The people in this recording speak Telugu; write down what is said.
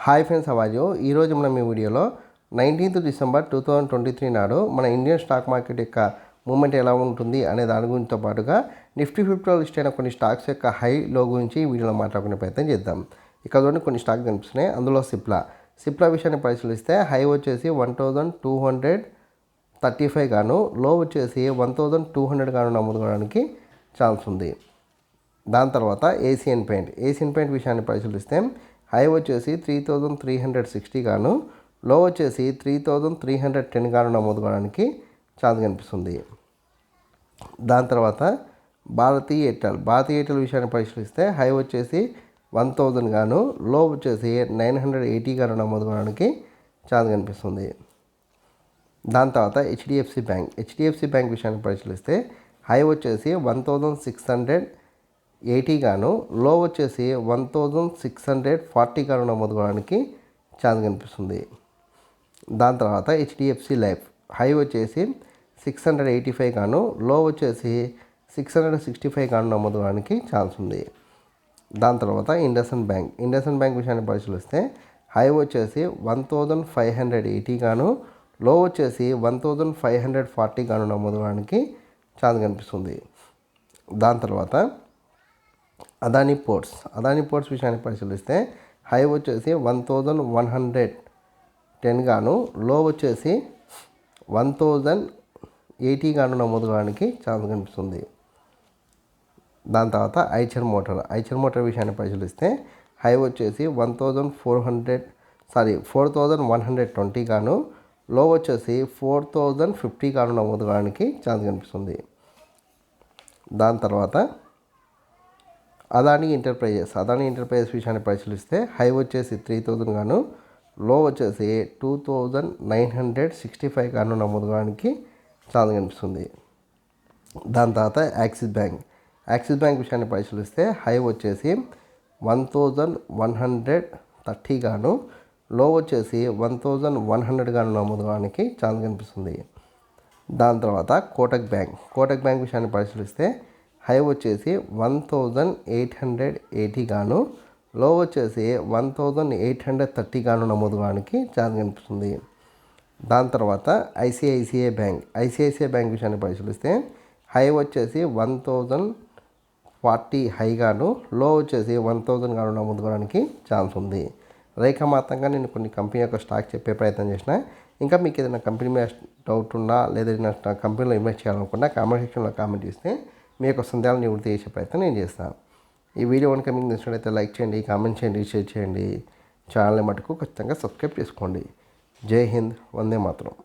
హాయ్ ఫ్రెండ్స్, అవాజు ఈరోజు మనం ఈ వీడియోలో 19th December 2023 నాడు మన ఇండియన్ స్టాక్ మార్కెట్ యొక్క మూమెంట్ ఎలా ఉంటుంది అనే దాని గురించితో పాటుగా నిఫ్టీ 50లో లిస్ట్ అయిన కొన్ని స్టాక్స్ యొక్క హై లో గురించి ఈ వీడియోలో మాట్లాడుకునే ప్రయత్నం చేద్దాం. ఇక్కడ చూడండి కొన్ని స్టాక్ కనిపిస్తున్నాయి. అందులో సిప్లా విషయాన్ని పరిశీలిస్తే హై వచ్చేసి 1235 గాను, లో వచ్చేసి 1200 గాను నమోదు కావడానికి ఛాన్స్ ఉంది. దాని తర్వాత ఏషియన్ పెయింట్ విషయాన్ని పరిశీలిస్తే హై వచ్చేసి 3360 గాను, లో వచ్చేసి 3310 గాను నమోదు కావడానికి ఛాన్స్ కనిపిస్తుంది. దాని తర్వాత భారతీ ఎయిర్టెల్ విషయాన్ని పరిశీలిస్తే హై వచ్చేసి 1000 గాను, లో వచ్చేసి 980 గాను నమోదు కావడానికి ఛాన్స్ కనిపిస్తుంది. దాని తర్వాత హెచ్డిఎఫ్సి బ్యాంక్ విషయాన్ని పరిశీలిస్తే హై వచ్చేసి 1680 గాను, లో వచ్చేసి 1640 గాను నమోదు కావడానికి ఛాన్స్ కనిపిస్తుంది. దాని తర్వాత హెచ్డిఎఫ్సి లైఫ్ హై వచ్చేసి 685 గాను, లో వచ్చేసి 665 గాను నమోదు కావడానికి ఛాన్స్ ఉంది. దాని తర్వాత ఇండస్ఇండ్ బ్యాంక్ విషయాన్ని పరిశీలిస్తే హై వచ్చేసి 1580 గాను, లో వచ్చేసి 1540 గాను నమోదు కావడానికి ఛాన్స్ కనిపిస్తుంది. దాని తర్వాత అదానీ పోర్ట్స్ విషయాన్ని పరిశీలిస్తే హై వచ్చేసి 1110 గాను, లో వచ్చేసి 1080 గాను నమోదు కావడానికి ఛాన్స్ కనిపిస్తుంది. దాని తర్వాత ఐచర్ మోటార్ విషయాన్ని పరిశీలిస్తే హై వచ్చేసి 4120 గాను, లో వచ్చేసి 4050 గాను నమోదు కావడానికి ఛాన్స్ కనిపిస్తుంది. దాని తర్వాత అదానీ ఎంటర్ప్రైజెస్ విషయాన్ని పరిశీలిస్తే హై వచ్చేసి 3000 గాను, లో వచ్చేసి 2965 గాను నమోదు కావడానికి ఛాన్స్ కనిపిస్తుంది. దాని తర్వాత యాక్సిస్ బ్యాంక్ విషయాన్ని పరిశీలిస్తే హై వచ్చేసి 1130 గాను, లో వచ్చేసి 1100 గాను నమోదు కావడానికి ఛాన్స్ కనిపిస్తుంది. దాని తర్వాత కోటక్ బ్యాంక్ విషయాన్ని పరిశీలిస్తే హై వచ్చేసి 1880 గాను, లో వచ్చేసి 1830 గాను నమోదు కావడానికి ఛాన్స్ కనిపిస్తుంది. దాని తర్వాత ఐసిఐసిఐ బ్యాంక్ విషయాన్ని పరిశీలిస్తే హై వచ్చేసి 1040 హై గాను, లో వచ్చేసి 1000 గాను నమోదు కావడానికి ఛాన్స్ ఉంది. రేఖామాత్రంగా నేను కొన్ని కంపెనీ యొక్క స్టాక్ చెప్పే ప్రయత్నం చేసిన. ఇంకా మీకు ఏదైనా కంపెనీ మీద డౌట్ ఉన్నా లేదా ఏదైనా కంపెనీలో ఇన్వెస్ట్ చేయాలనుకున్నా కామెంట్ సెక్షన్లో కామెంట్ చేస్తే మీ యొక్క సందేహాలను నివృత్తి చేసే ప్రయత్నం నేను చేస్తాను. ఈ వీడియో కనుక మీకు నచ్చినట్లయితే లైక్ చేయండి, కామెంట్ చేయండి, షేర్ చేయండి. ఛానల్ని మటుకు ఖచ్చితంగా సబ్స్క్రైబ్ చేసుకోండి. జై హింద్, వందే మాతరం.